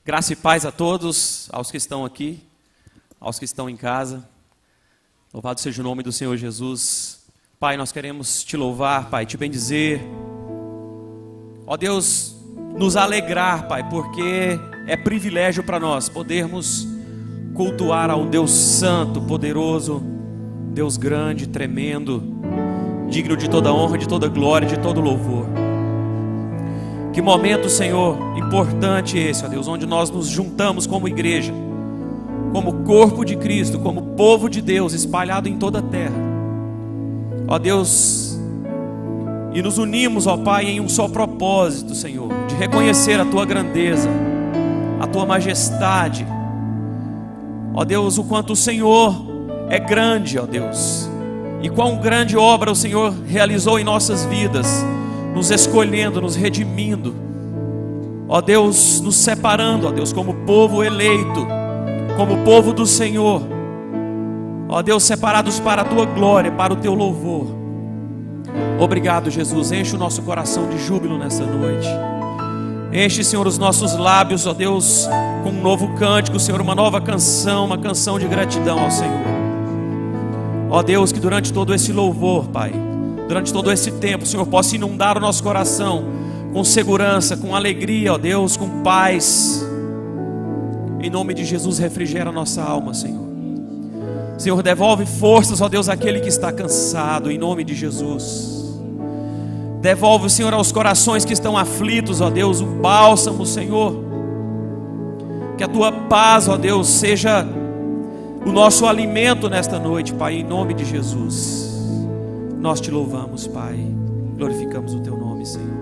Graça e paz a todos, aos que estão aqui, aos que estão em casa. Louvado seja o nome do Senhor Jesus. Pai, nós queremos te louvar, Pai, te bendizer. Ó Deus, nos alegrar, Pai, porque é privilégio para nós podermos cultuar ao Deus santo, poderoso, Deus grande, tremendo, digno de toda honra, de toda glória, de todo louvor. Que momento, Senhor, importante esse, ó Deus, onde nós nos juntamos como igreja, como corpo de Cristo, como povo de Deus espalhado em toda a terra. Ó Deus, e nos unimos, ó Pai, em um só propósito, Senhor, de reconhecer a Tua grandeza, a Tua majestade. Ó Deus, o quanto o Senhor é grande, ó Deus, e quão grande obra o Senhor realizou em nossas vidas, nos escolhendo, nos redimindo, ó Deus, nos separando, ó Deus, como povo eleito, como povo do Senhor, ó Deus, separados para a Tua glória, para o Teu louvor. Obrigado, Jesus, enche o nosso coração de júbilo nessa noite, enche, Senhor, os nossos lábios, ó Deus, com um novo cântico, Senhor, uma nova canção, uma canção de gratidão ao Senhor. Ó Deus, que durante todo esse louvor, Pai, durante todo esse tempo, o Senhor possa inundar o nosso coração com segurança, com alegria, ó Deus, com paz. Em nome de Jesus, refrigera a nossa alma, Senhor. Senhor, devolve forças, ó Deus, àquele que está cansado, em nome de Jesus. Devolve, Senhor, aos corações que estão aflitos, ó Deus, o bálsamo, Senhor. Que a Tua paz, ó Deus, seja o nosso alimento nesta noite, Pai, em nome de Jesus. Nós te louvamos, Pai, glorificamos o Teu nome, Senhor.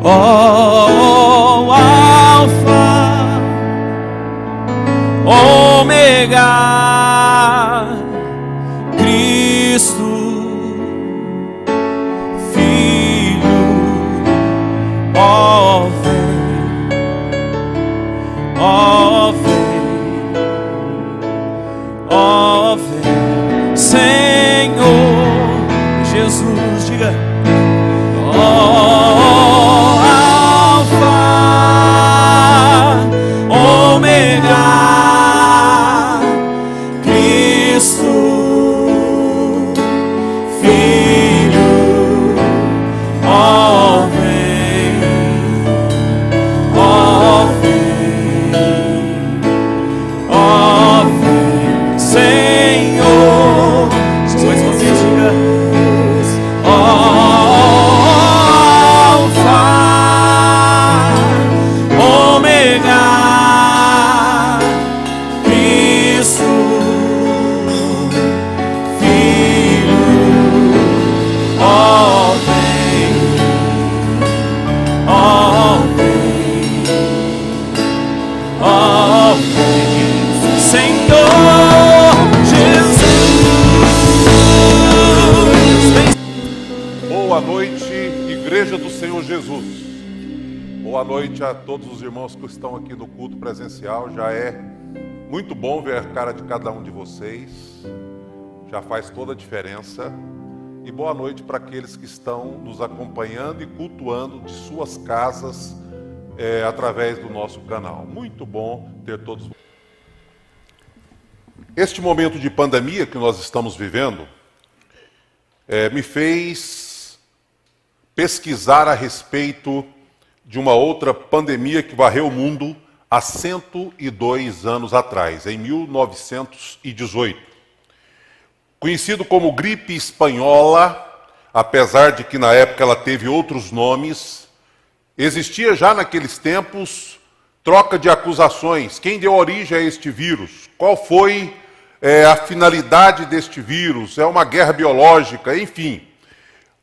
Oh, Alfa, Ômega, Cristo, ó vem, Senhor Jesus, diga, ó Alfa, Ômega, Cristo, Filho, ó vem, Senhor. Mais uma vez, diga, Alfa, Ômega, Cristo, Filho, ó vem, Senhor Jesus. Boa noite, Igreja do Senhor Jesus. Boa noite a todos os irmãos que estão aqui no culto presencial. Já é muito bom ver a cara de cada um de vocês. Já faz toda a diferença. E boa noite para aqueles que estão nos acompanhando e cultuando de suas casas através do nosso canal. Muito bom ter todos. Este momento de pandemia que nós estamos vivendo me fez pesquisar a respeito de uma outra pandemia que varreu o mundo há 102 anos atrás, em 1918. Conhecido como gripe espanhola, apesar de que na época ela teve outros nomes, existia já naqueles tempos troca de acusações. Quem deu origem a este vírus? Qual foi a finalidade deste vírus? É uma guerra biológica? Enfim,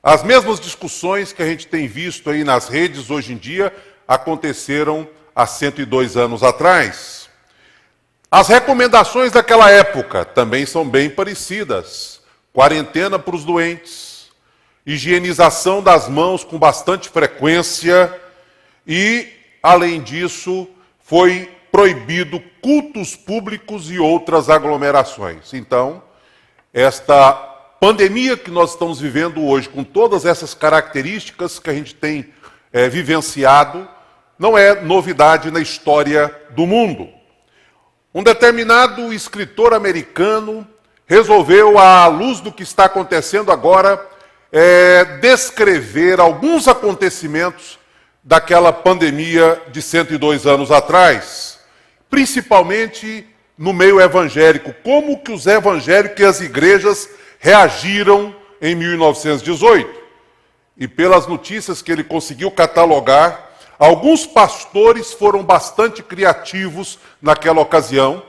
as mesmas discussões que a gente tem visto aí nas redes hoje em dia aconteceram há 102 anos atrás. As recomendações daquela época também são bem parecidas. Quarentena para os doentes, higienização das mãos com bastante frequência e, além disso, foi proibido cultos públicos e outras aglomerações. Então, esta pandemia que nós estamos vivendo hoje, com todas essas características que a gente tem vivenciado, não é novidade na história do mundo. Um determinado escritor americano resolveu, à luz do que está acontecendo agora, descrever alguns acontecimentos daquela pandemia de 102 anos atrás, principalmente no meio evangélico, como que os evangélicos e as igrejas reagiram em 1918. E pelas notícias que ele conseguiu catalogar, alguns pastores foram bastante criativos naquela ocasião,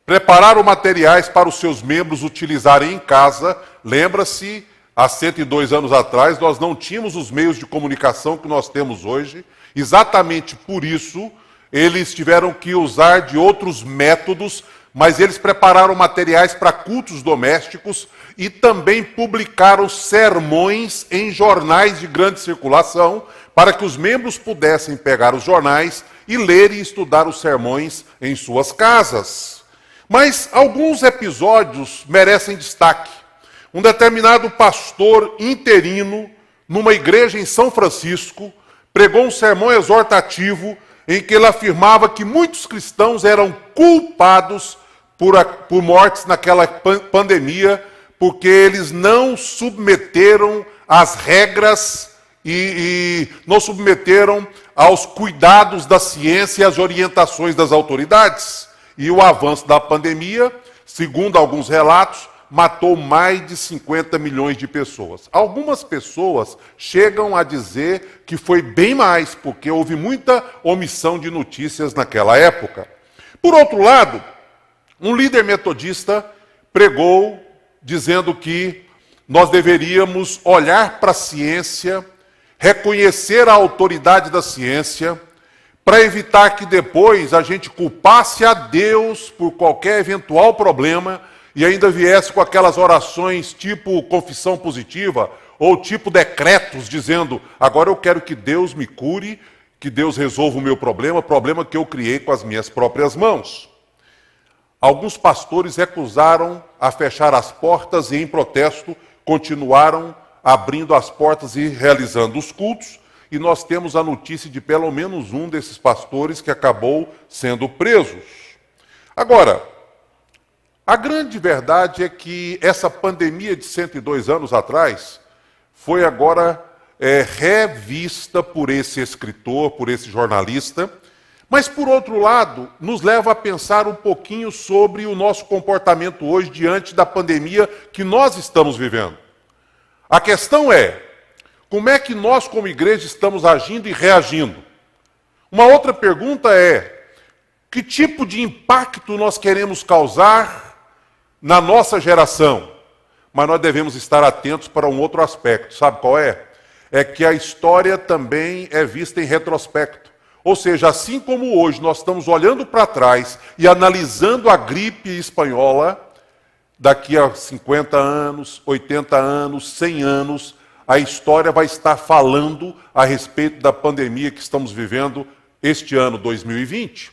prepararam materiais para os seus membros utilizarem em casa. Lembra-se, há 102 anos atrás, nós não tínhamos os meios de comunicação que nós temos hoje. Exatamente por isso, eles tiveram que usar de outros métodos, mas eles prepararam materiais para cultos domésticos e também publicaram sermões em jornais de grande circulação, para que os membros pudessem pegar os jornais e ler e estudar os sermões em suas casas. Mas alguns episódios merecem destaque. Um determinado pastor interino, numa igreja em São Francisco, pregou um sermão exortativo em que ele afirmava que muitos cristãos eram culpados por mortes naquela pandemia, porque eles não submeteram às regras e não submeteram aos cuidados da ciência e às orientações das autoridades. E o avanço da pandemia, segundo alguns relatos, matou mais de 50 milhões de pessoas. Algumas pessoas chegam a dizer que foi bem mais, porque houve muita omissão de notícias naquela época. Por outro lado, um líder metodista pregou dizendo que nós deveríamos olhar para a ciência, reconhecer a autoridade da ciência, para evitar que depois a gente culpasse a Deus por qualquer eventual problema e ainda viesse com aquelas orações tipo confissão positiva ou tipo decretos dizendo: agora eu quero que Deus me cure, que Deus resolva o meu problema que eu criei com as minhas próprias mãos. Alguns pastores recusaram a fechar as portas e, em protesto, continuaram abrindo as portas e realizando os cultos. E nós temos a notícia de pelo menos um desses pastores que acabou sendo preso. Agora, a grande verdade é que essa pandemia de 102 anos atrás foi agora revista por esse escritor, por esse jornalista, mas, por outro lado, nos leva a pensar um pouquinho sobre o nosso comportamento hoje diante da pandemia que nós estamos vivendo. A questão é, como é que nós, como igreja, estamos agindo e reagindo? Uma outra pergunta é, que tipo de impacto nós queremos causar na nossa geração? Mas nós devemos estar atentos para um outro aspecto. Sabe qual é? É que a história também é vista em retrospecto. Ou seja, assim como hoje nós estamos olhando para trás e analisando a gripe espanhola, daqui a 50 anos, 80 anos, 100 anos, a história vai estar falando a respeito da pandemia que estamos vivendo este ano 2020.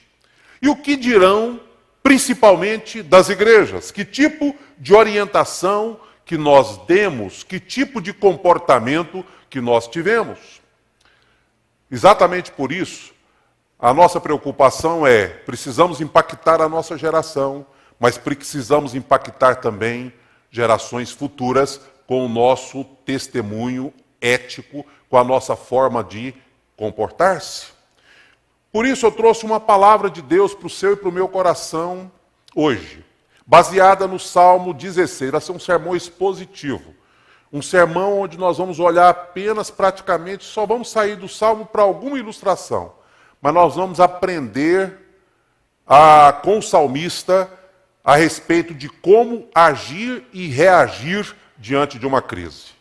E o que dirão, principalmente, das igrejas? Que tipo de orientação que nós demos, que tipo de comportamento que nós tivemos? Exatamente por isso, a nossa preocupação é, precisamos impactar a nossa geração, mas precisamos impactar também gerações futuras com o nosso testemunho ético, com a nossa forma de comportar-se. Por isso eu trouxe uma palavra de Deus para o seu e para o meu coração hoje, baseada no Salmo 16. Vai ser um sermão expositivo, um sermão onde nós vamos olhar apenas, praticamente, só vamos sair do Salmo para alguma ilustração, mas nós vamos aprender com o salmista a respeito de como agir e reagir diante de uma crise.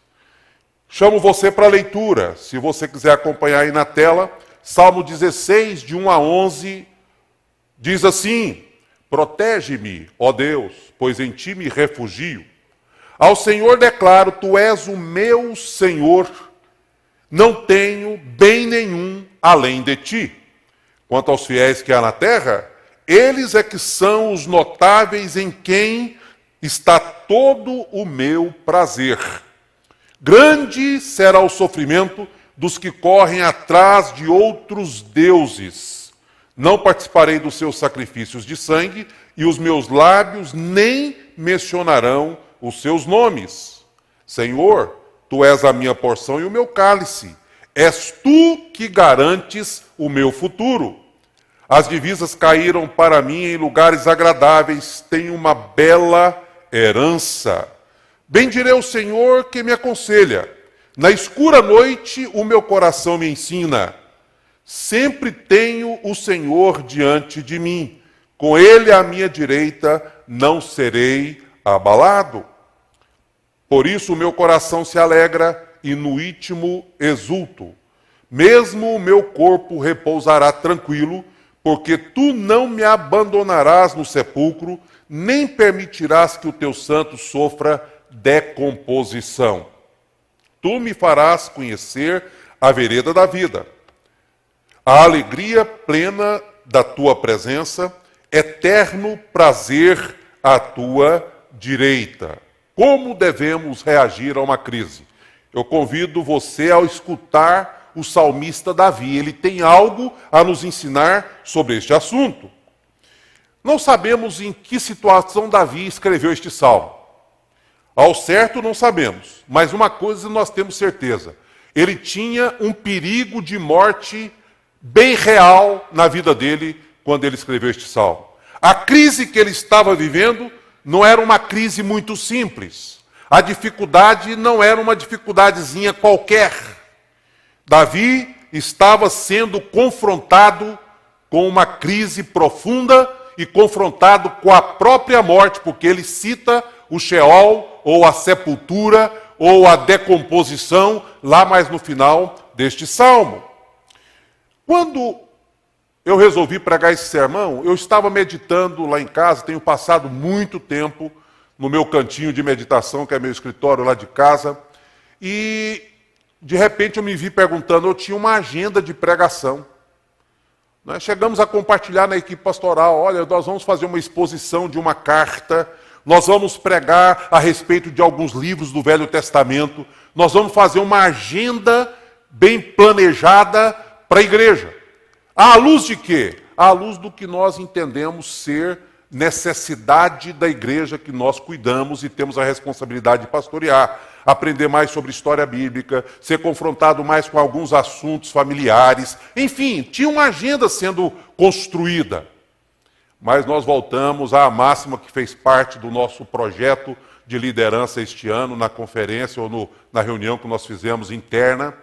Chamo você para a leitura, se você quiser acompanhar aí na tela. Salmo 16, de 1 a 11, diz assim: protege-me, ó Deus, pois em ti me refugio. Ao Senhor declaro, tu és o meu Senhor, não tenho bem nenhum além de ti. Quanto aos fiéis que há na terra, eles é que são os notáveis em quem está todo o meu prazer. Grande será o sofrimento dos que correm atrás de outros deuses. Não participarei dos seus sacrifícios de sangue, e os meus lábios nem mencionarão os seus nomes. Senhor, tu és a minha porção e o meu cálice. És tu que garantes o meu futuro. As divisas caíram para mim em lugares agradáveis. Tenho uma bela herança. Bendirei o Senhor que me aconselha. Na escura noite o meu coração me ensina. Sempre tenho o Senhor diante de mim. Com ele à minha direita não serei abalado. Por isso o meu coração se alegra e no íntimo exulto. Mesmo o meu corpo repousará tranquilo, porque tu não me abandonarás no sepulcro, nem permitirás que o teu santo sofra decomposição. Tu me farás conhecer a vereda da vida. A alegria plena da tua presença, eterno prazer à tua direita. Como devemos reagir a uma crise? Eu convido você a escutar o salmista Davi. Ele tem algo a nos ensinar sobre este assunto. Não sabemos em que situação Davi escreveu este salmo. Ao certo não sabemos, mas uma coisa nós temos certeza. Ele tinha um perigo de morte bem real na vida dele quando ele escreveu este salmo. A crise que ele estava vivendo não era uma crise muito simples. A dificuldade não era uma dificuldadezinha qualquer. Davi estava sendo confrontado com uma crise profunda e confrontado com a própria morte, porque ele cita o Sheol, ou a sepultura, ou a decomposição, lá mais no final deste salmo. Quando eu resolvi pregar esse sermão, eu estava meditando lá em casa, tenho passado muito tempo no meu cantinho de meditação, que é meu escritório lá de casa, e de repente eu me vi perguntando, eu tinha uma agenda de pregação. Chegamos a compartilhar na equipe pastoral, olha, nós vamos fazer uma exposição de uma carta, nós vamos pregar a respeito de alguns livros do Velho Testamento, nós vamos fazer uma agenda bem planejada para a igreja. À luz de quê? À luz do que nós entendemos ser necessidade da igreja que nós cuidamos e temos a responsabilidade de pastorear. Aprender mais sobre história bíblica, ser confrontado mais com alguns assuntos familiares. Enfim, tinha uma agenda sendo construída. Mas nós voltamos à máxima que fez parte do nosso projeto de liderança este ano, na conferência ou na reunião que nós fizemos interna,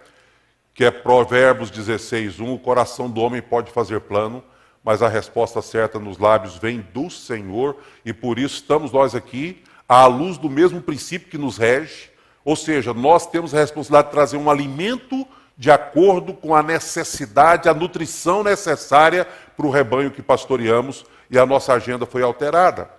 que é Provérbios 16:1, o coração do homem pode fazer plano, mas a resposta certa nos lábios vem do Senhor, e por isso estamos nós aqui, à luz do mesmo princípio que nos rege, ou seja, nós temos a responsabilidade de trazer um alimento de acordo com a necessidade, a nutrição necessária para o rebanho que pastoreamos, e a nossa agenda foi alterada.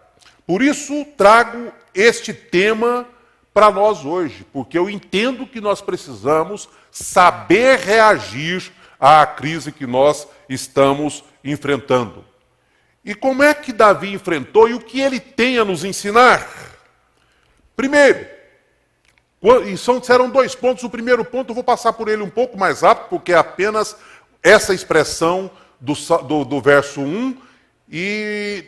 Por isso trago este tema para nós hoje, porque eu entendo que nós precisamos saber reagir à crise que nós estamos enfrentando. E como é que Davi enfrentou e o que ele tem a nos ensinar? Primeiro, serão 2 pontos. O primeiro ponto eu vou passar por ele um pouco mais rápido, porque é apenas essa expressão do verso 1 e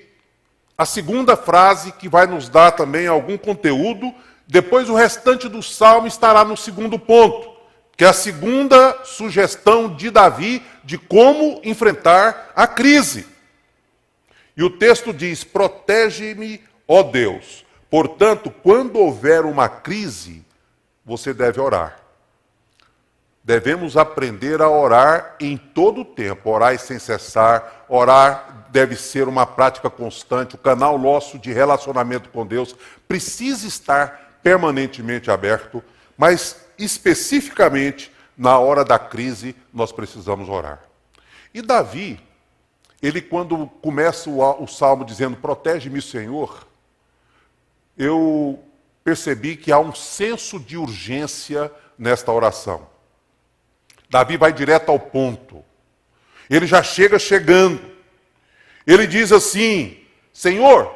a segunda frase que vai nos dar também algum conteúdo. Depois o restante do salmo estará no segundo ponto, que é a segunda sugestão de Davi de como enfrentar a crise. E o texto diz, protege-me, ó Deus. Portanto, quando houver uma crise, você deve orar. Devemos aprender a orar em todo o tempo, orar sem cessar, orar deve ser uma prática constante, o canal nosso de relacionamento com Deus precisa estar permanentemente aberto, mas especificamente na hora da crise nós precisamos orar. E Davi, ele quando começa o salmo dizendo, protege-me, Senhor, eu percebi que há um senso de urgência nesta oração. Davi vai direto ao ponto. Ele já chega chegando. Ele diz assim: Senhor,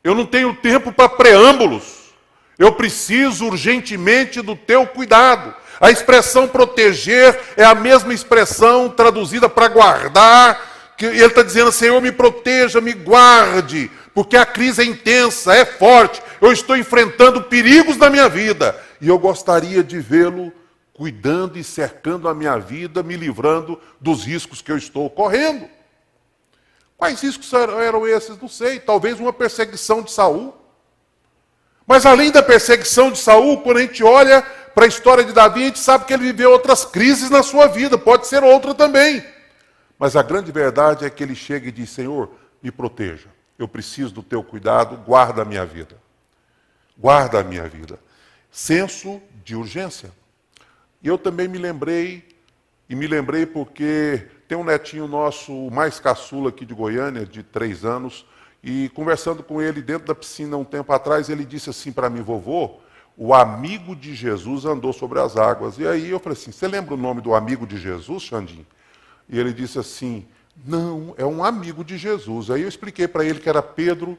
eu não tenho tempo para preâmbulos, eu preciso urgentemente do teu cuidado. A expressão proteger é a mesma expressão traduzida para guardar, que ele está dizendo: Senhor, me proteja, me guarde, porque a crise é intensa, é forte, eu estou enfrentando perigos na minha vida, e eu gostaria de vê-lo cuidando e cercando a minha vida, me livrando dos riscos que eu estou correndo. Quais riscos eram esses? Não sei, talvez uma perseguição de Saul. Mas além da perseguição de Saul, quando a gente olha para a história de Davi, a gente sabe que ele viveu outras crises na sua vida, pode ser outra também. Mas a grande verdade é que ele chega e diz: Senhor, me proteja, eu preciso do teu cuidado, guarda a minha vida. Guarda a minha vida. Senso de urgência. E eu também me lembrei porque tem um netinho nosso, o mais caçula aqui de Goiânia, de 3 anos, e conversando com ele dentro da piscina um tempo atrás, ele disse assim para mim: vovô, o amigo de Jesus andou sobre as águas. E aí eu falei assim: você lembra o nome do amigo de Jesus, Xandinho? E ele disse assim: não, é um amigo de Jesus. Aí eu expliquei para ele que era Pedro,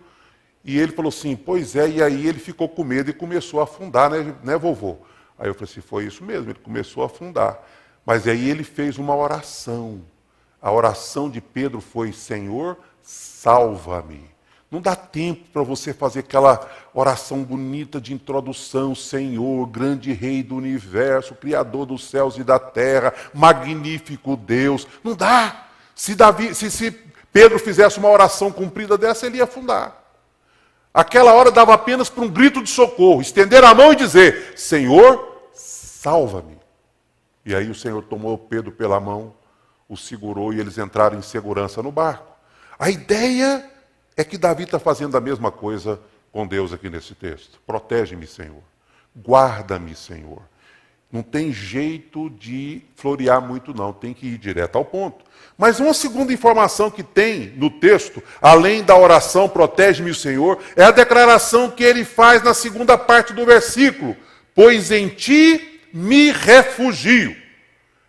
e ele falou assim: pois é, e aí ele ficou com medo e começou a afundar, né, vovô? Aí eu falei assim: foi isso mesmo, ele começou a afundar. Mas aí ele fez uma oração. A oração de Pedro foi: Senhor, salva-me. Não dá tempo para você fazer aquela oração bonita de introdução: Senhor, grande Rei do universo, Criador dos céus e da terra, magnífico Deus. Não dá. Se Pedro fizesse uma oração comprida dessa, ele ia afundar. Aquela hora dava apenas para um grito de socorro, estender a mão e dizer: Senhor, salva-me. E aí o Senhor tomou Pedro pela mão, o segurou e eles entraram em segurança no barco. A ideia é que Davi está fazendo a mesma coisa com Deus aqui nesse texto. Protege-me, Senhor. Guarda-me, Senhor. Não tem jeito de florear muito, não. Tem que ir direto ao ponto. Mas uma segunda informação que tem no texto, além da oração, protege-me, Senhor, é a declaração que ele faz na segunda parte do versículo: pois em ti me refugio.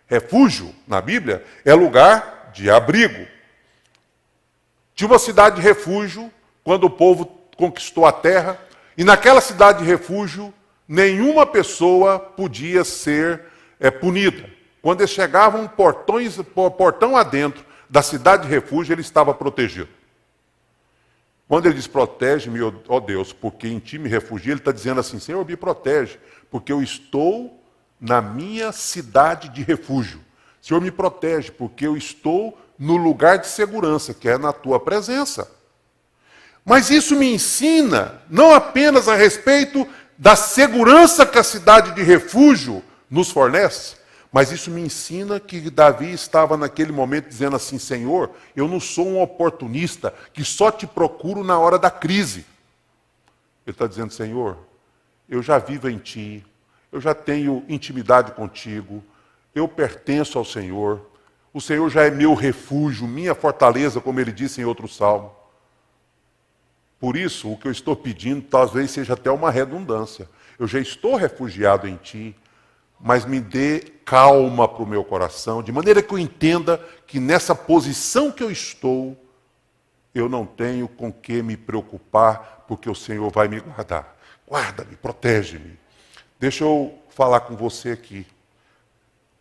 Refúgio, na Bíblia, é lugar de abrigo. Tinha uma cidade de refúgio quando o povo conquistou a terra, e naquela cidade de refúgio, nenhuma pessoa podia ser punida. Quando eles chegavam portão adentro da cidade de refúgio, ele estava protegido. Quando ele diz: protege-me, ó Deus, porque em ti me refugio, ele está dizendo assim: Senhor, me protege, porque eu estou na minha cidade de refúgio. Senhor, me protege, porque eu estou no lugar de segurança, que é na tua presença. Mas isso me ensina não apenas a respeito da segurança que a cidade de refúgio nos fornece, mas isso me ensina que Davi estava naquele momento dizendo assim: Senhor, eu não sou um oportunista que só te procuro na hora da crise. Ele está dizendo: Senhor, eu já vivo em ti, eu já tenho intimidade contigo, eu pertenço ao Senhor, o Senhor já é meu refúgio, minha fortaleza, como ele disse em outro salmo. Por isso, o que eu estou pedindo talvez seja até uma redundância. Eu já estou refugiado em ti, mas me dê calma para o meu coração, de maneira que eu entenda que nessa posição que eu estou, eu não tenho com que me preocupar, porque o Senhor vai me guardar. Guarda-me, protege-me. Deixa eu falar com você aqui,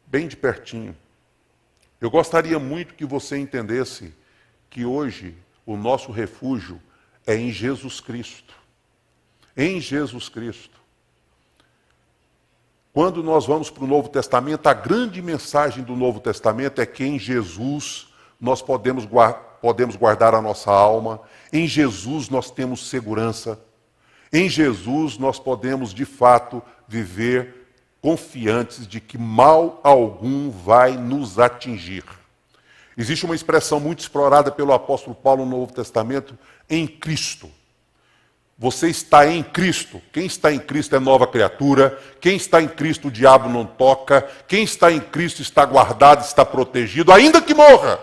bem de pertinho. Eu gostaria muito que você entendesse que hoje o nosso refúgio é em Jesus Cristo. Em Jesus Cristo. Quando nós vamos para o Novo Testamento, a grande mensagem do Novo Testamento é que em Jesus nós podemos guardar a nossa alma, em Jesus nós temos segurança, em Jesus nós podemos de fato viver confiantes de que mal algum vai nos atingir. Existe uma expressão muito explorada pelo apóstolo Paulo no Novo Testamento: em Cristo. Você está em Cristo. Quem está em Cristo é nova criatura. Quem está em Cristo, o diabo não toca. Quem está em Cristo está guardado, está protegido, ainda que morra.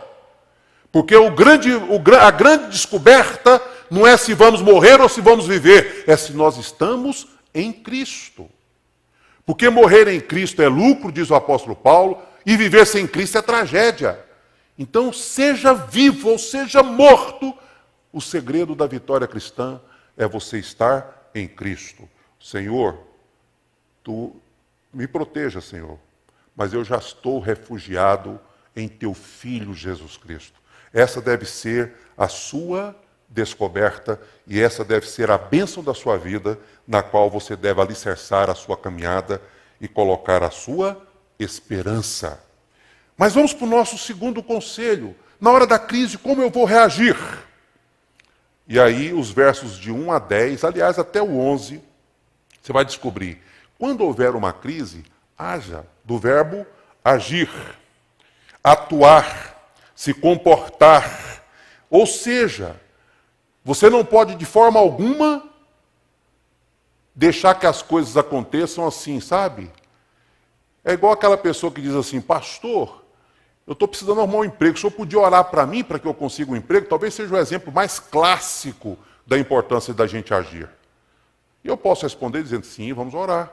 Porque a grande descoberta não é se vamos morrer ou se vamos viver, é se nós estamos em Cristo. Porque morrer em Cristo é lucro, diz o apóstolo Paulo, e viver sem Cristo é tragédia. Então, seja vivo ou seja morto, o segredo da vitória cristã é você estar em Cristo. Senhor, tu me proteja, Senhor, mas eu já estou refugiado em teu Filho Jesus Cristo. Essa deve ser a sua descoberta e essa deve ser a bênção da sua vida, na qual você deve alicerçar a sua caminhada e colocar a sua esperança. Mas vamos para o nosso segundo conselho. Na hora da crise, como eu vou reagir? E aí, os versos de 1 a 10, aliás, até o 11, você vai descobrir. Quando houver uma crise, haja, do verbo agir, atuar, se comportar. Ou seja, você não pode de forma alguma deixar que as coisas aconteçam assim, sabe? É igual aquela pessoa que diz assim, pastor, eu estou precisando arrumar um emprego, o senhor podia orar para mim para que eu consiga um emprego? Talvez seja o exemplo mais clássico da importância da gente agir. E eu posso responder dizendo, sim, vamos orar.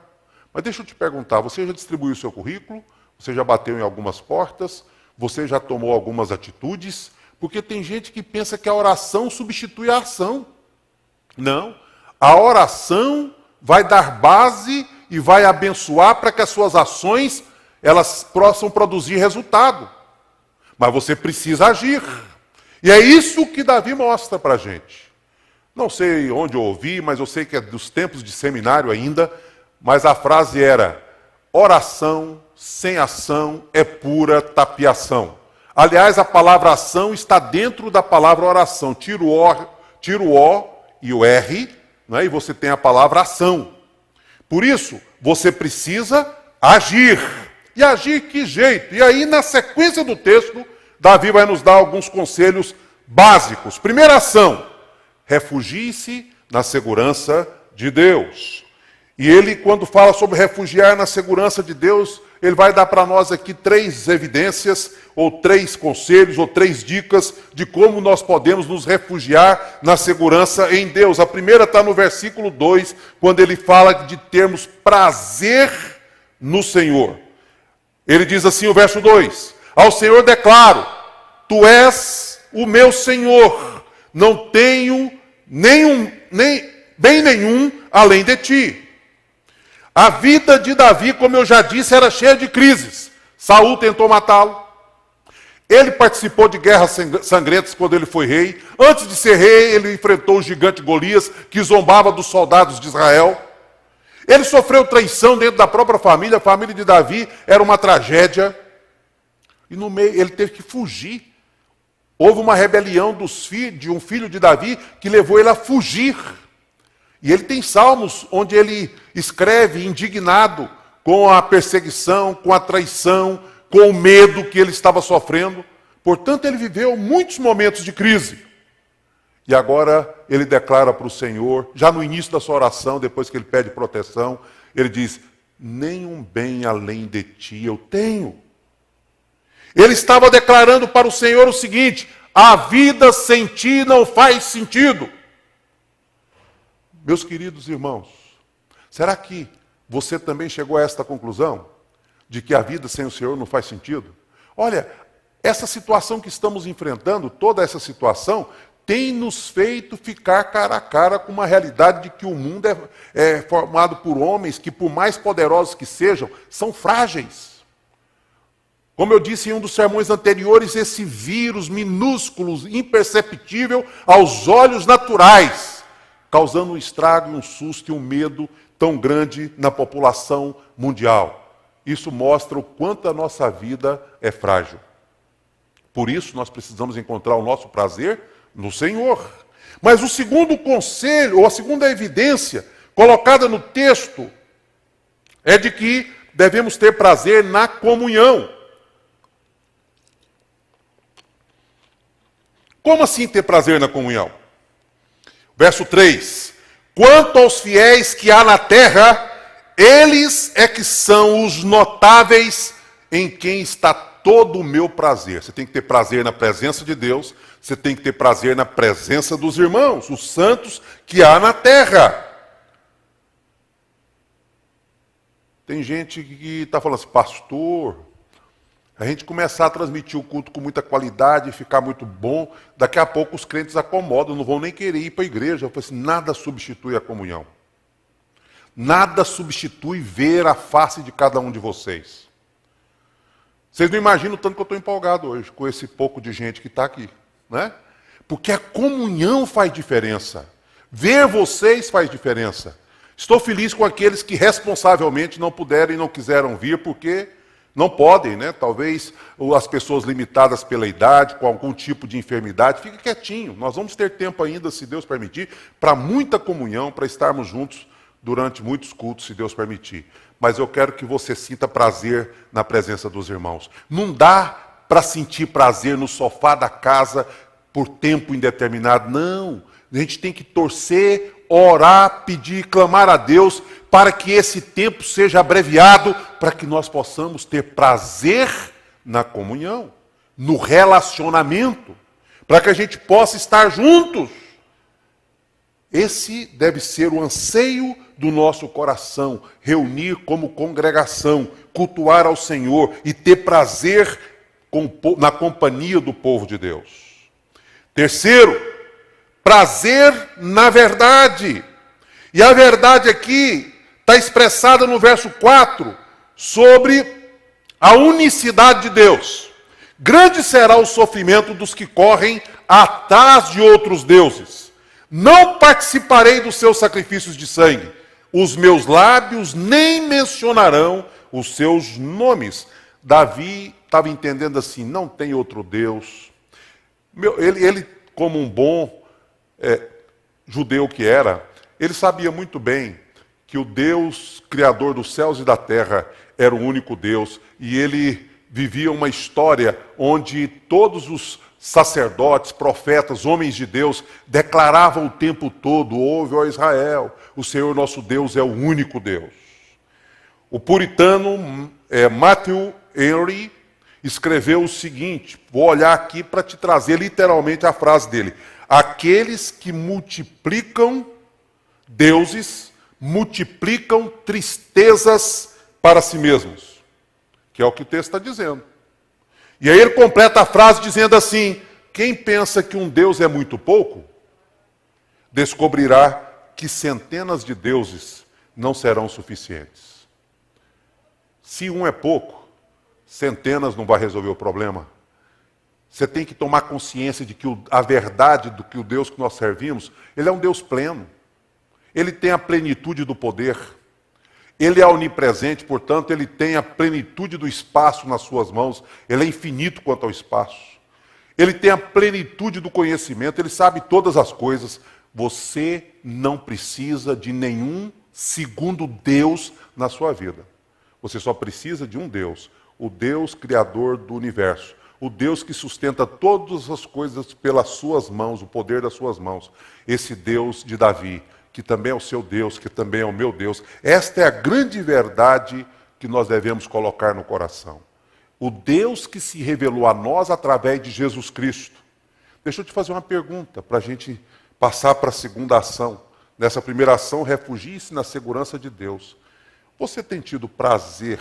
Mas deixa eu te perguntar, você já distribuiu o seu currículo? Você já bateu em algumas portas? Você já tomou algumas atitudes? Porque tem gente que pensa que a oração substitui a ação. Não. A oração vai dar base e vai abençoar para que as suas ações elas possam produzir resultado. Mas você precisa agir. E é isso que Davi mostra para a gente. Não sei onde eu ouvi, mas eu sei que é dos tempos de seminário ainda, mas a frase era, oração sem ação é pura tapiação. Aliás, a palavra ação está dentro da palavra oração. Tira o O e o R, né, e você tem a palavra ação. Por isso, você precisa agir. E agir que jeito? E aí, na sequência do texto, Davi vai nos dar alguns conselhos básicos. Primeira ação, refugie-se na segurança de Deus. E ele, quando fala sobre refugiar na segurança de Deus, ele vai dar para nós aqui 3 evidências, ou 3 conselhos, ou 3 dicas de como nós podemos nos refugiar na segurança em Deus. A primeira está no versículo 2, quando ele fala de termos prazer no Senhor. Ele diz assim, o verso 2, ao Senhor declaro, tu és o meu Senhor, não tenho bem nenhum além de ti. A vida de Davi, como eu já disse, era cheia de crises. Saul tentou matá-lo. Ele participou de guerras sangrentas quando ele foi rei. Antes de ser rei, ele enfrentou o gigante Golias, que zombava dos soldados de Israel. Ele sofreu traição dentro da própria família. A família de Davi era uma tragédia. E no meio, ele teve que fugir. Houve uma rebelião de um filho de Davi que levou ele a fugir. E ele tem salmos onde ele escreve indignado com a perseguição, com a traição, com o medo que ele estava sofrendo. Portanto, ele viveu muitos momentos de crise. E agora ele declara para o Senhor, já no início da sua oração, depois que ele pede proteção, ele diz, nenhum bem além de ti eu tenho. Ele estava declarando para o Senhor o seguinte, a vida sem ti não faz sentido. Meus queridos irmãos, será que você também chegou a esta conclusão? De que a vida sem o Senhor não faz sentido? Olha, essa situação que estamos enfrentando, toda essa situação, tem nos feito ficar cara a cara com uma realidade de que o mundo é formado por homens que, por mais poderosos que sejam, são frágeis. Como eu disse em um dos sermões anteriores, esse vírus minúsculo, imperceptível aos olhos naturais, causando um estrago, um susto e um medo tão grande na população mundial. Isso mostra o quanto a nossa vida é frágil. Por isso, nós precisamos encontrar o nosso prazer no Senhor. Mas o segundo conselho, ou a segunda evidência, colocada no texto, é de que devemos ter prazer na comunhão. Como assim ter prazer na comunhão? Verso 3. Quanto aos fiéis que há na terra, eles é que são os notáveis em quem está todo o meu prazer. Você tem que ter prazer na presença de Deus, você tem que ter prazer na presença dos irmãos, os santos que há na terra. Tem gente que está falando assim, pastor, A gente começar a transmitir o culto com muita qualidade, ficar muito bom, daqui a pouco os crentes acomodam, não vão nem querer ir para a igreja. Eu falei assim, nada substitui a comunhão. Nada substitui ver a face de cada um de vocês. Vocês não imaginam o tanto que eu estou empolgado hoje com esse pouco de gente que está aqui, né? Porque a comunhão faz diferença. Ver vocês faz diferença. Estou feliz com aqueles que responsavelmente não puderam e não quiseram vir, porque não podem, né? Talvez as pessoas limitadas pela idade, com algum tipo de enfermidade, fique quietinho. Nós vamos ter tempo ainda, se Deus permitir, para muita comunhão, para estarmos juntos durante muitos cultos, se Deus permitir. Mas eu quero que você sinta prazer na presença dos irmãos. Não dá para sentir prazer no sofá da casa por tempo indeterminado, não. A gente tem que torcer, orar, pedir, clamar a Deus para que esse tempo seja abreviado, para que nós possamos ter prazer na comunhão, no relacionamento, para que a gente possa estar juntos. Esse deve ser o anseio do nosso coração, reunir como congregação, cultuar ao Senhor e ter prazer na companhia do povo de Deus. Terceiro, prazer na verdade. E a verdade aqui está expressada no verso 4, sobre a unicidade de Deus. Grande será o sofrimento dos que correm atrás de outros deuses. Não participarei dos seus sacrifícios de sangue. Os meus lábios nem mencionarão os seus nomes. Davi estava entendendo assim, não tem outro Deus. Ele como um bom judeu que era, ele sabia muito bem que o Deus criador dos céus e da terra era o único Deus, e ele vivia uma história onde todos os sacerdotes, profetas, homens de Deus declaravam o tempo todo: ouve, ó Israel, o Senhor nosso Deus é o único Deus. O puritano Matthew Henry escreveu o seguinte, vou olhar aqui para te trazer literalmente a frase dele: aqueles que multiplicam deuses, multiplicam tristezas para si mesmos. Que é o que o texto está dizendo. E aí ele completa a frase dizendo assim: quem pensa que um Deus é muito pouco, descobrirá que centenas de deuses não serão suficientes. Se um é pouco, centenas não vai resolver o problema. Você tem que tomar consciência de que a verdade do que o Deus que nós servimos, ele é um Deus pleno. Ele tem a plenitude do poder. Ele é onipresente, portanto, ele tem a plenitude do espaço nas suas mãos. Ele é infinito quanto ao espaço. Ele tem a plenitude do conhecimento, ele sabe todas as coisas. Você não precisa de nenhum segundo Deus na sua vida. Você só precisa de um Deus, o Deus criador do universo. O Deus que sustenta todas as coisas pelas suas mãos, o poder das suas mãos. Esse Deus de Davi, que também é o seu Deus, que também é o meu Deus. Esta é a grande verdade que nós devemos colocar no coração. O Deus que se revelou a nós através de Jesus Cristo. Deixa eu te fazer uma pergunta, para a gente passar para a segunda ação. Nessa primeira ação, refugie-se na segurança de Deus. Você tem tido prazer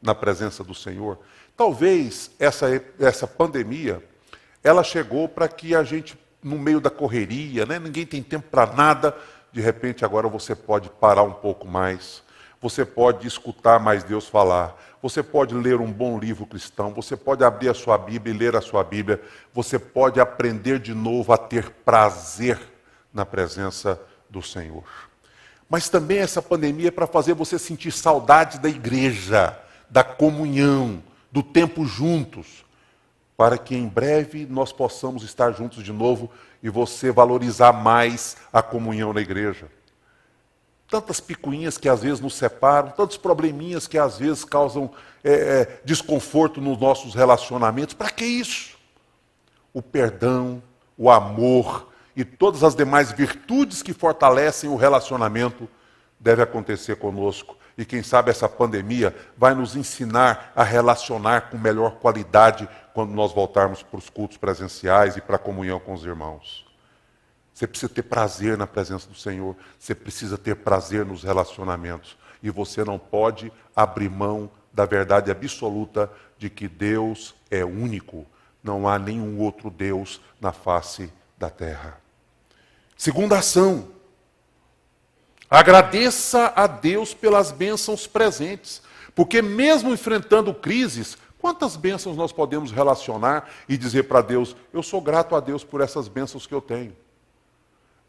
na presença do Senhor? Talvez essa pandemia, ela chegou para que a gente, no meio da correria, né, ninguém tem tempo para nada, de repente agora você pode parar um pouco mais, você pode escutar mais Deus falar, você pode ler um bom livro cristão, você pode abrir a sua Bíblia e ler a sua Bíblia, você pode aprender de novo a ter prazer na presença do Senhor. Mas também essa pandemia é para fazer você sentir saudade da igreja, da comunhão, do tempo juntos, para que em breve nós possamos estar juntos de novo e você valorizar mais a comunhão na igreja. Tantas picuinhas que às vezes nos separam, tantos probleminhas que às vezes causam desconforto nos nossos relacionamentos. Para que isso? O perdão, o amor e todas as demais virtudes que fortalecem o relacionamento devem acontecer conosco. E quem sabe essa pandemia vai nos ensinar a relacionar com melhor qualidade quando nós voltarmos para os cultos presenciais e para a comunhão com os irmãos. Você precisa ter prazer na presença do Senhor. Você precisa ter prazer nos relacionamentos. E você não pode abrir mão da verdade absoluta de que Deus é único. Não há nenhum outro Deus na face da terra. Segunda ação. Agradeça a Deus pelas bênçãos presentes. Porque mesmo enfrentando crises, quantas bênçãos nós podemos relacionar e dizer para Deus, eu sou grato a Deus por essas bênçãos que eu tenho.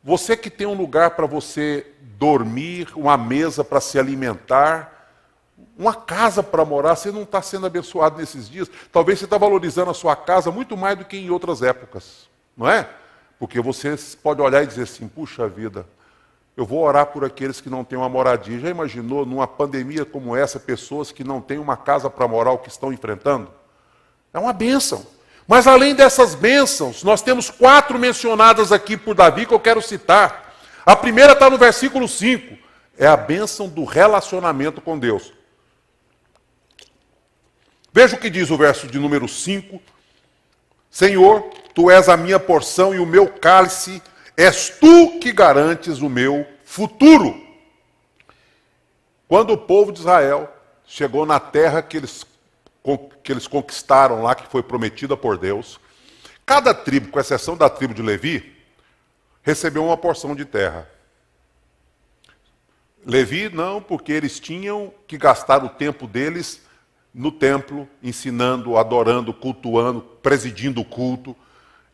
Você que tem um lugar para você dormir, uma mesa para se alimentar, uma casa para morar, você não está sendo abençoado nesses dias. Talvez você está valorizando a sua casa muito mais do que em outras épocas, não é? Porque você pode olhar e dizer assim, puxa vida, eu vou orar por aqueles que não têm uma moradia. Já imaginou, numa pandemia como essa, pessoas que não têm uma casa para morar, o que estão enfrentando? É uma bênção. Mas além dessas bênçãos, nós temos 4 mencionadas aqui por Davi que eu quero citar. A primeira está no versículo 5. É a bênção do relacionamento com Deus. Veja o que diz o verso de número 5. Senhor, tu és a minha porção e o meu cálice, és tu que garantes o meu futuro. Quando o povo de Israel chegou na terra que eles conquistaram lá, que foi prometida por Deus, cada tribo, com exceção da tribo de Levi, recebeu uma porção de terra. Levi não, porque eles tinham que gastar o tempo deles no templo, ensinando, adorando, cultuando, presidindo o culto.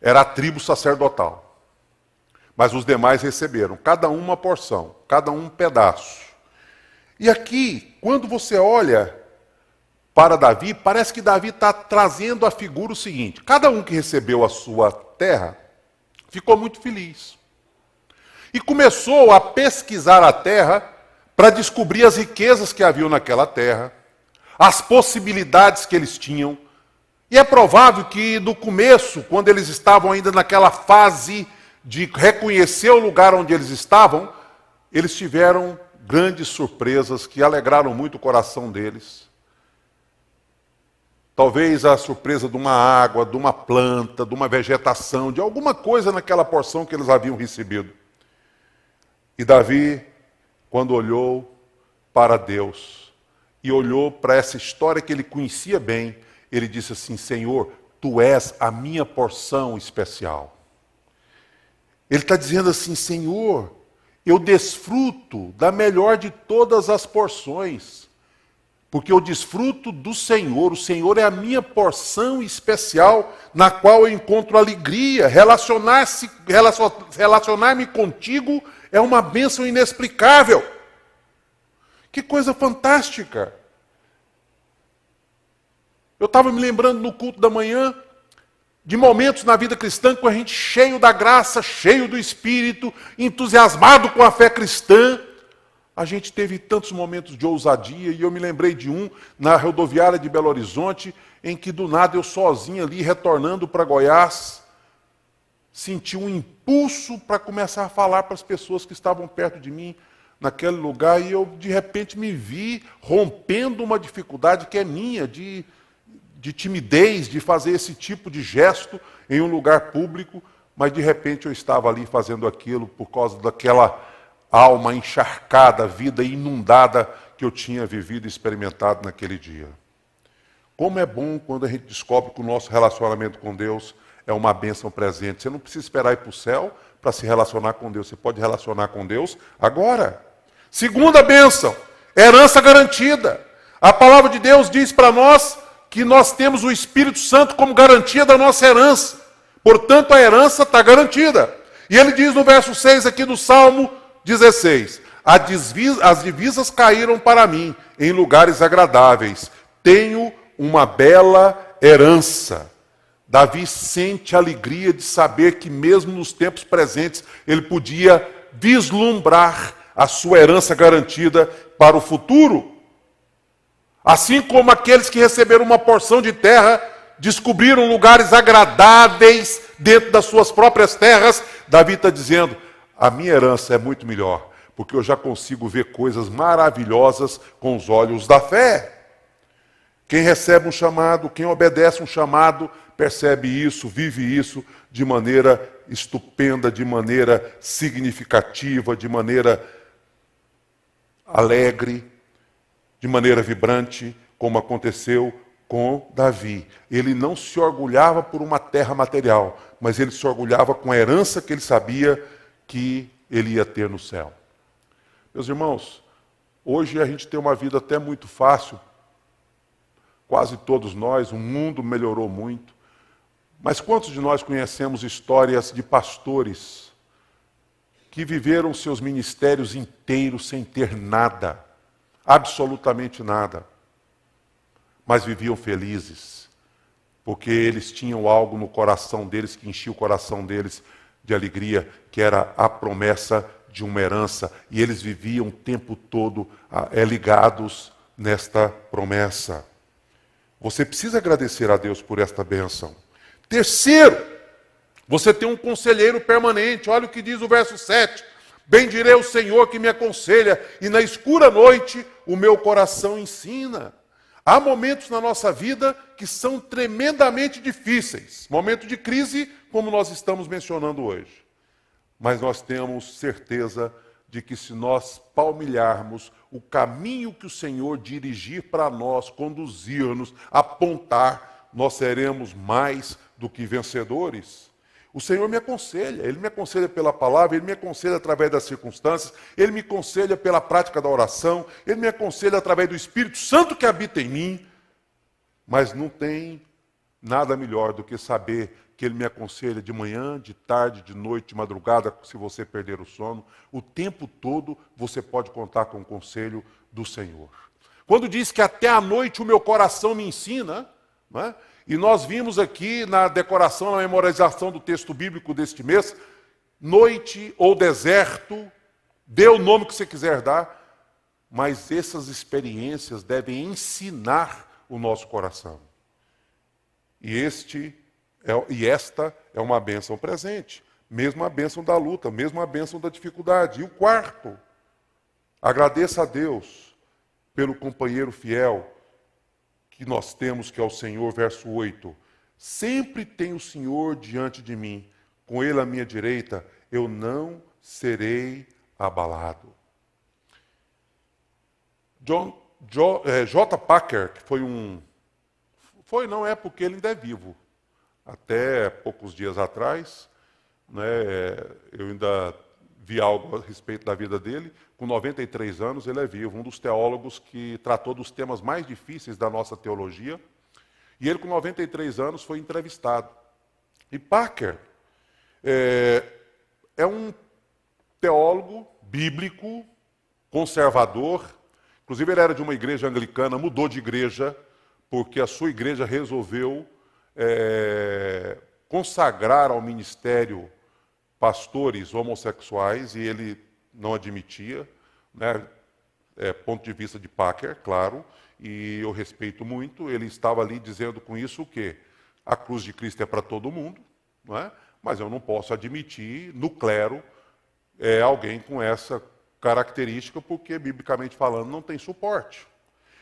Era a tribo sacerdotal. Mas os demais receberam, cada um uma porção, cada um pedaço. E aqui, quando você olha para Davi, parece que Davi está trazendo a figura o seguinte: cada um que recebeu a sua terra ficou muito feliz. E começou a pesquisar a terra para descobrir as riquezas que haviam naquela terra, as possibilidades que eles tinham. E é provável que no começo, quando eles estavam ainda naquela fase de reconhecer o lugar onde eles estavam, eles tiveram grandes surpresas que alegraram muito o coração deles. Talvez a surpresa de uma água, de uma planta, de uma vegetação, de alguma coisa naquela porção que eles haviam recebido. E Davi, quando olhou para Deus e olhou para essa história que ele conhecia bem, ele disse assim: Senhor, tu és a minha porção especial. Ele está dizendo assim: Senhor, eu desfruto da melhor de todas as porções, porque eu desfruto do Senhor. O Senhor é a minha porção especial, na qual eu encontro alegria. Relacionar-me contigo é uma bênção inexplicável. Que coisa fantástica! Eu estava me lembrando no culto da manhã de momentos na vida cristã com a gente cheio da graça, cheio do Espírito, entusiasmado com a fé cristã. A gente teve tantos momentos de ousadia, e eu me lembrei de um na rodoviária de Belo Horizonte, em que do nada eu sozinho ali, retornando para Goiás, senti um impulso para começar a falar para as pessoas que estavam perto de mim naquele lugar, e eu de repente me vi rompendo uma dificuldade que é minha, de timidez, de fazer esse tipo de gesto em um lugar público, mas de repente eu estava ali fazendo aquilo por causa daquela alma encharcada, vida inundada que eu tinha vivido e experimentado naquele dia. Como é bom quando a gente descobre que o nosso relacionamento com Deus é uma bênção presente. Você não precisa esperar ir para o céu para se relacionar com Deus. Você pode relacionar com Deus agora. Segunda bênção, herança garantida. A palavra de Deus diz para nós que nós temos o Espírito Santo como garantia da nossa herança. Portanto, a herança está garantida. E ele diz no verso 6 aqui do Salmo 16: as divisas caíram para mim em lugares agradáveis. Tenho uma bela herança. Davi sente a alegria de saber que mesmo nos tempos presentes ele podia vislumbrar a sua herança garantida para o futuro. Assim como aqueles que receberam uma porção de terra descobriram lugares agradáveis dentro das suas próprias terras, Davi está dizendo: a minha herança é muito melhor, porque eu já consigo ver coisas maravilhosas com os olhos da fé. Quem recebe um chamado, quem obedece um chamado, percebe isso, vive isso de maneira estupenda, de maneira significativa, de maneira alegre, de maneira vibrante, como aconteceu com Davi. Ele não se orgulhava por uma terra material, mas ele se orgulhava com a herança que ele sabia que ele ia ter no céu. Meus irmãos, hoje a gente tem uma vida até muito fácil, quase todos nós, o mundo melhorou muito, mas quantos de nós conhecemos histórias de pastores que viveram seus ministérios inteiros sem ter nada, absolutamente nada, mas viviam felizes, porque eles tinham algo no coração deles que enchia o coração deles de alegria, que era a promessa de uma herança, e eles viviam o tempo todo ligados nesta promessa. Você precisa agradecer a Deus por esta bênção. Terceiro, você tem um conselheiro permanente. Olha o que diz o verso 7. Bendirei o Senhor que me aconselha, e na escura noite o meu coração ensina. Há momentos na nossa vida que são tremendamente difíceis. Momento de crise, como nós estamos mencionando hoje. Mas nós temos certeza de que se nós palmilharmos o caminho que o Senhor dirigir para nós, conduzir-nos, apontar, nós seremos mais do que vencedores. O Senhor me aconselha, Ele me aconselha pela palavra, Ele me aconselha através das circunstâncias, Ele me aconselha pela prática da oração, Ele me aconselha através do Espírito Santo que habita em mim. Mas não tem nada melhor do que saber que Ele me aconselha de manhã, de tarde, de noite, de madrugada, se você perder o sono. O tempo todo você pode contar com o conselho do Senhor. Quando diz que até à noite o meu coração me ensina, não é? E nós vimos aqui na decoração, na memorização do texto bíblico deste mês, noite ou deserto, dê o nome que você quiser dar, mas essas experiências devem ensinar o nosso coração. E esta é uma bênção presente, mesmo a bênção da luta, mesmo a bênção da dificuldade. E o quarto, agradeça a Deus pelo companheiro fiel que nós temos, que é o Senhor, verso 8. Sempre tem o Senhor diante de mim, com Ele à minha direita, eu não serei abalado. J. Packer, que não é porque ele ainda é vivo. Até poucos dias atrás, né, eu ainda vi algo a respeito da vida dele. Com 93 anos, ele é vivo, um dos teólogos que tratou dos temas mais difíceis da nossa teologia. E ele, com 93 anos, foi entrevistado. E Packer é um teólogo bíblico, conservador. Inclusive, ele era de uma igreja anglicana, mudou de igreja, porque a sua igreja resolveu consagrar ao ministério pastores homossexuais, e ele não admitia, né? Ponto de vista de Packer, claro, e eu respeito muito. Ele estava ali dizendo com isso o quê? A cruz de Cristo é para todo mundo, não é? Mas eu não posso admitir no clero alguém com essa característica, porque, biblicamente falando, não tem suporte.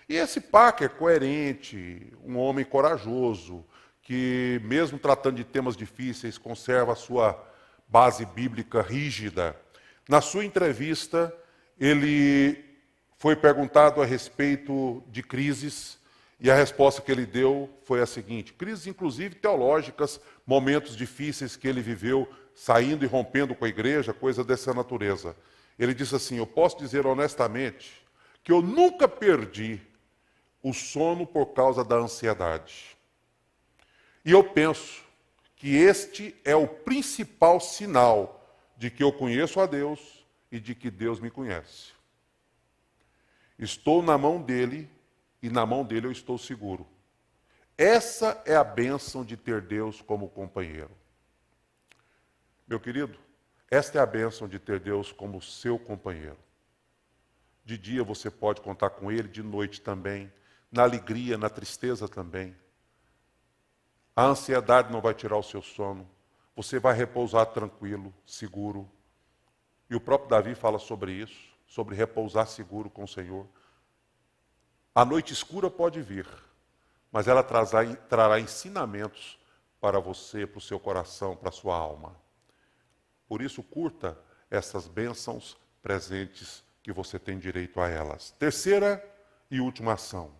E esse Packer, coerente, um homem corajoso, que mesmo tratando de temas difíceis, conserva a sua base bíblica rígida. Na sua entrevista, ele foi perguntado a respeito de crises, e a resposta que ele deu foi a seguinte: crises inclusive teológicas, momentos difíceis que ele viveu, saindo e rompendo com a igreja, coisa dessa natureza. Ele disse assim: eu posso dizer honestamente que eu nunca perdi o sono por causa da ansiedade. E eu penso que este é o principal sinal de que eu conheço a Deus e de que Deus me conhece. Estou na mão dele e na mão dele eu estou seguro. Essa é a bênção de ter Deus como companheiro. Meu querido, esta é a bênção de ter Deus como seu companheiro. De dia você pode contar com Ele, de noite também, na alegria, na tristeza também. A ansiedade não vai tirar o seu sono. Você vai repousar tranquilo, seguro. E o próprio Davi fala sobre isso, sobre repousar seguro com o Senhor. A noite escura pode vir, mas ela trará ensinamentos para você, para o seu coração, para a sua alma. Por isso, curta essas bênçãos presentes que você tem direito a elas. Terceira e última ação.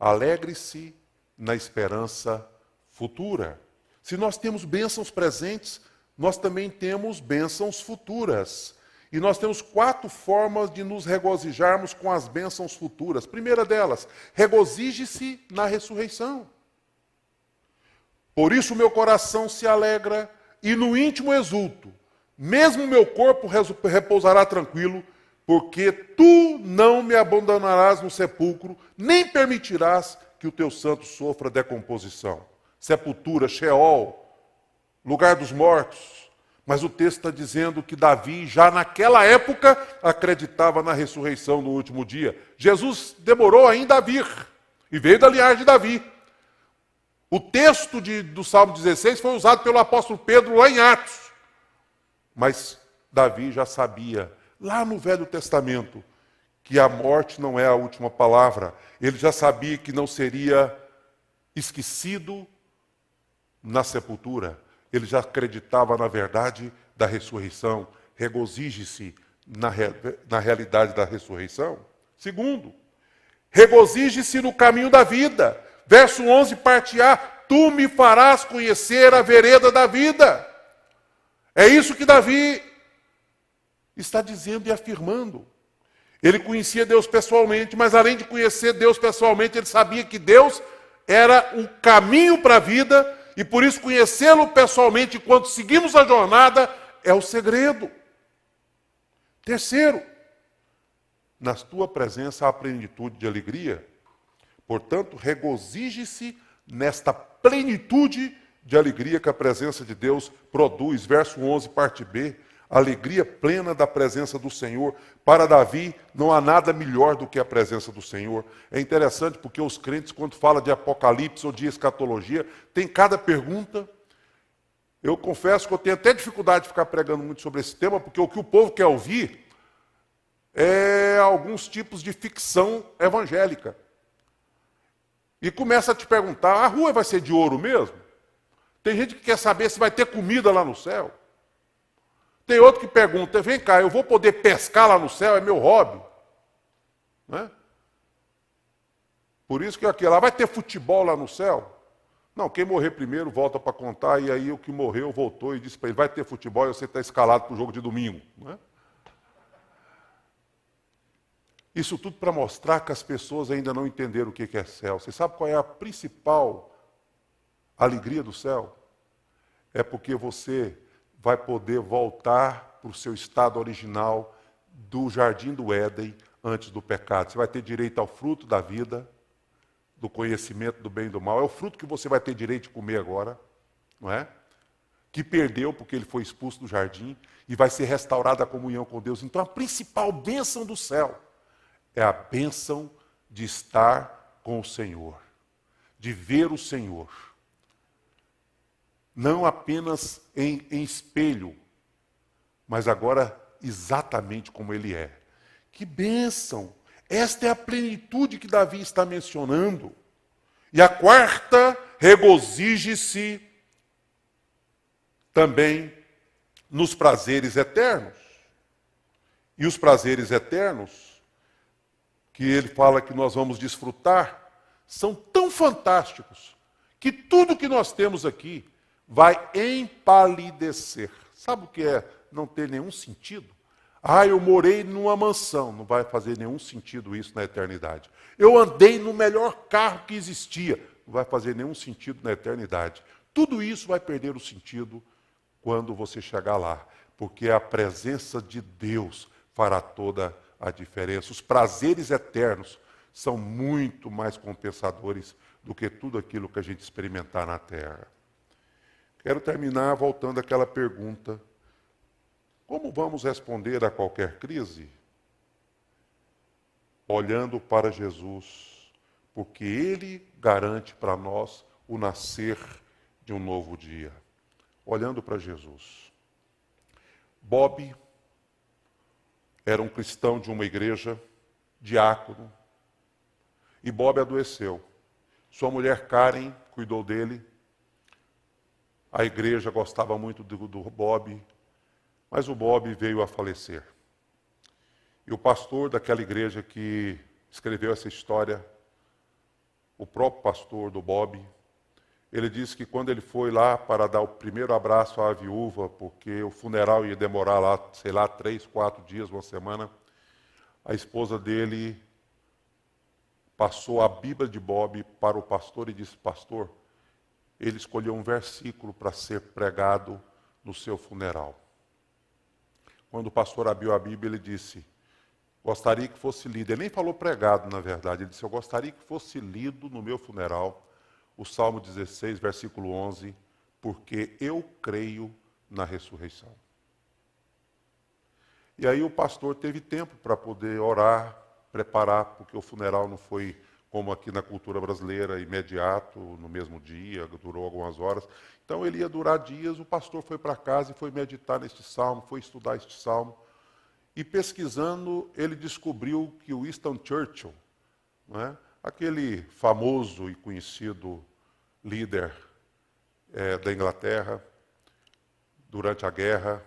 Alegre-se na esperança futura. Se nós temos bênçãos presentes, nós também temos bênçãos futuras. E nós temos 4 formas de nos regozijarmos com as bênçãos futuras. Primeira delas, regozije-se na ressurreição. Por isso meu coração se alegra e no íntimo exulto. Mesmo meu corpo repousará tranquilo, porque tu não me abandonarás no sepulcro, nem permitirás que o teu santo sofra decomposição. Sepultura, Sheol, lugar dos mortos. Mas o texto está dizendo que Davi, já naquela época, acreditava na ressurreição no último dia. Jesus demorou ainda a vir, e veio da linhagem de Davi. O texto do Salmo 16 foi usado pelo apóstolo Pedro lá em Atos. Mas Davi já sabia, lá no Velho Testamento, que a morte não é a última palavra. Ele já sabia que não seria esquecido na sepultura. Ele já acreditava na verdade da ressurreição. Regozije-se na realidade da ressurreição. Segundo, regozije-se no caminho da vida. Verso 11, parte A, tu me farás conhecer a vereda da vida. É isso que Davi está dizendo e afirmando. Ele conhecia Deus pessoalmente, mas além de conhecer Deus pessoalmente, ele sabia que Deus era o caminho para a vida, e por isso conhecê-lo pessoalmente enquanto seguimos a jornada é o segredo. Terceiro, na tua presença há plenitude de alegria. Portanto, regozije-se nesta plenitude de alegria que a presença de Deus produz. Verso 11, parte B. Alegria plena da presença do Senhor. Para Davi, não há nada melhor do que a presença do Senhor. É interessante porque os crentes, quando falam de Apocalipse ou de escatologia, tem cada pergunta. Eu confesso que eu tenho até dificuldade de ficar pregando muito sobre esse tema, porque o que o povo quer ouvir é alguns tipos de ficção evangélica. E começa a te perguntar, a rua vai ser de ouro mesmo? Tem gente que quer saber se vai ter comida lá no céu. Tem outro que pergunta, vem cá, eu vou poder pescar lá no céu? É meu hobby. Né? Por isso que aqui lá vai ter futebol lá no céu? Não, quem morrer primeiro volta para contar, e aí o que morreu voltou e disse para ele, vai ter futebol e você está escalado para o jogo de domingo. Né? Isso tudo para mostrar que as pessoas ainda não entenderam o que é céu. Você sabe qual é a principal alegria do céu? É porque você vai poder voltar para o seu estado original do jardim do Éden antes do pecado. Você vai ter direito ao fruto da vida, do conhecimento do bem e do mal. É o fruto que você vai ter direito de comer agora, não é? Que perdeu porque ele foi expulso do jardim e vai ser restaurada a comunhão com Deus. Então a principal bênção do céu é a bênção de estar com o Senhor, de ver o Senhor. Não apenas em espelho, mas agora exatamente como Ele é. Que bênção! Esta é a plenitude que Davi está mencionando. E a quarta, regozije-se também nos prazeres eternos. E os prazeres eternos, que ele fala que nós vamos desfrutar, são tão fantásticos, que tudo que nós temos aqui vai empalidecer. Sabe o que é não ter nenhum sentido? Ah, eu morei numa mansão. Não vai fazer nenhum sentido isso na eternidade. Eu andei no melhor carro que existia. Não vai fazer nenhum sentido na eternidade. Tudo isso vai perder o sentido quando você chegar lá. Porque a presença de Deus fará toda a diferença. Os prazeres eternos são muito mais compensadores do que tudo aquilo que a gente experimentar na terra. Quero terminar voltando àquela pergunta. Como vamos responder a qualquer crise? Olhando para Jesus, porque Ele garante para nós o nascer de um novo dia. Olhando para Jesus. Bob era um cristão de uma igreja, diácono, e Bob adoeceu. Sua mulher Karen cuidou dele. A igreja gostava muito do Bob, mas o Bob veio a falecer. E o pastor daquela igreja que escreveu essa história, o próprio pastor do Bob, ele disse que quando ele foi lá para dar o primeiro abraço à viúva, porque o funeral ia demorar lá, sei lá, 3, 4 dias, uma semana, a esposa dele passou a Bíblia de Bob para o pastor e disse: pastor, ele escolheu um versículo para ser pregado no seu funeral. Quando o pastor abriu a Bíblia, ele disse: gostaria que fosse lido. Ele nem falou pregado, na verdade. Ele disse: eu gostaria que fosse lido no meu funeral o Salmo 16, versículo 11, porque eu creio na ressurreição. E aí o pastor teve tempo para poder orar, preparar, porque o funeral não foi como aqui na cultura brasileira, imediato, no mesmo dia, durou algumas horas. Então ele ia durar dias. O pastor foi para casa e foi meditar neste salmo, foi estudar este salmo. E pesquisando, ele descobriu que o Winston Churchill, não é, aquele famoso e conhecido líder da Inglaterra, durante a guerra,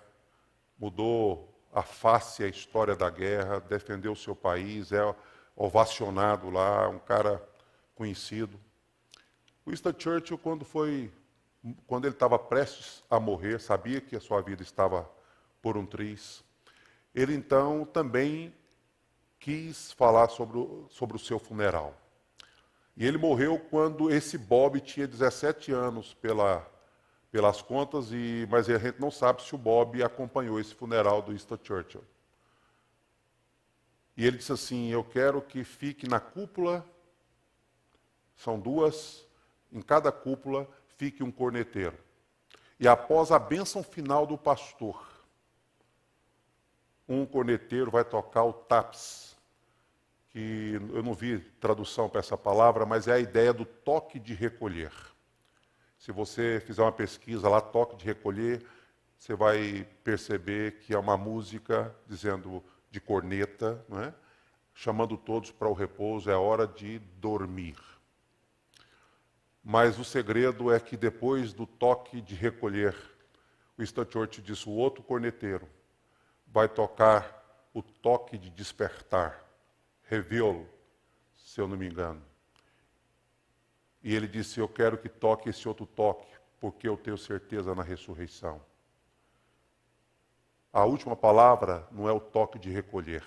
mudou a face e a história da guerra, defendeu o seu país, é ovacionado lá, um cara conhecido. Winston Churchill, quando ele estava prestes a morrer, sabia que a sua vida estava por um triz, ele então também quis falar sobre o seu funeral. E ele morreu quando esse Bob tinha 17 anos pelas contas, mas a gente não sabe se o Bob acompanhou esse funeral do Winston Churchill. E ele disse assim: eu quero que fique na cúpula, são duas, em cada cúpula fique um corneteiro. E após a bênção final do pastor, um corneteiro vai tocar o taps, que eu não vi tradução para essa palavra, mas é a ideia do toque de recolher. Se você fizer uma pesquisa lá, toque de recolher, você vai perceber que é uma música dizendo de corneta, não é? Chamando todos para o repouso, é hora de dormir. Mas o segredo é que depois do toque de recolher, o Winston Churchill disse: o outro corneteiro vai tocar o toque de despertar, reveal, se eu não me engano. E ele disse: eu quero que toque esse outro toque, porque eu tenho certeza na ressurreição. A última palavra não é o toque de recolher.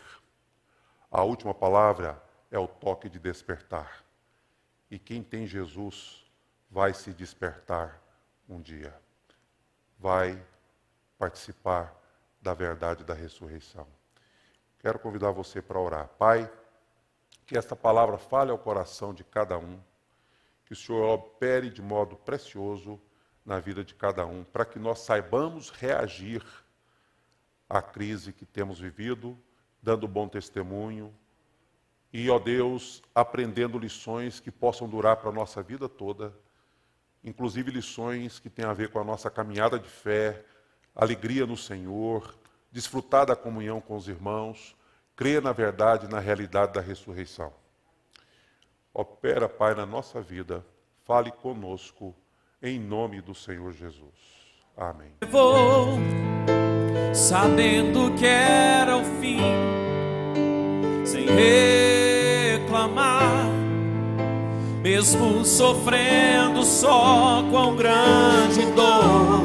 A última palavra é o toque de despertar. E quem tem Jesus vai se despertar um dia. Vai participar da verdade da ressurreição. Quero convidar você para orar. Pai, que esta palavra fale ao coração de cada um, que o Senhor opere de modo precioso na vida de cada um, para que nós saibamos reagir à crise que temos vivido, dando bom testemunho e, ó Deus, aprendendo lições que possam durar para a nossa vida toda, inclusive lições que têm a ver com a nossa caminhada de fé, alegria no Senhor, desfrutar da comunhão com os irmãos, crer na verdade e na realidade da ressurreição. Opera, Pai, na nossa vida, fale conosco, em nome do Senhor Jesus. Amém. Vou, sabendo que era o fim, sem reclamar, mesmo sofrendo só com grande dor,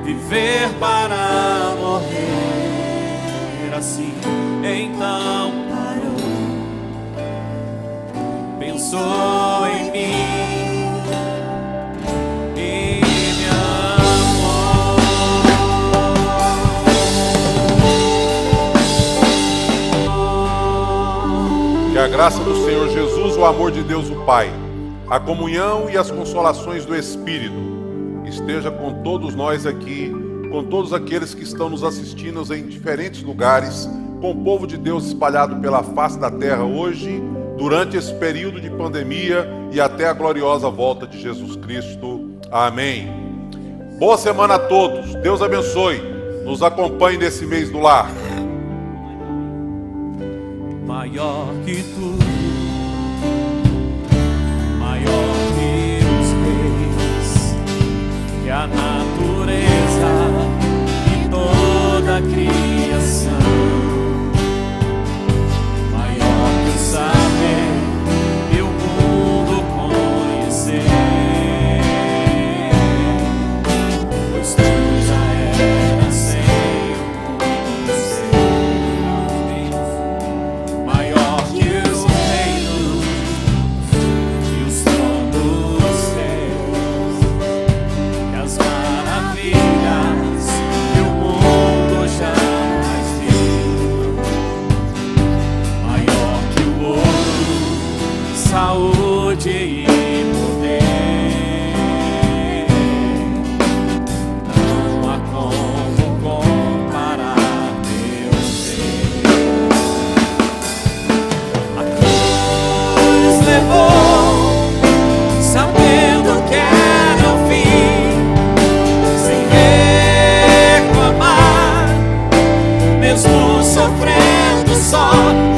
viver para morrer assim. Então parou, pensou em mim e me amou. Que a graça do Senhor Jesus, o amor de Deus o Pai, a comunhão e as consolações do Espírito esteja com todos nós aqui, com todos aqueles que estão nos assistindo em diferentes lugares, com o povo de Deus espalhado pela face da terra hoje, durante esse período de pandemia e até a gloriosa volta de Jesus Cristo. Amém. Boa semana a todos. Deus abençoe. Nos acompanhe nesse mês do lar. Maior que tudo, maior que os reis, que a natureza e toda a criação, maior que o saber e o mundo só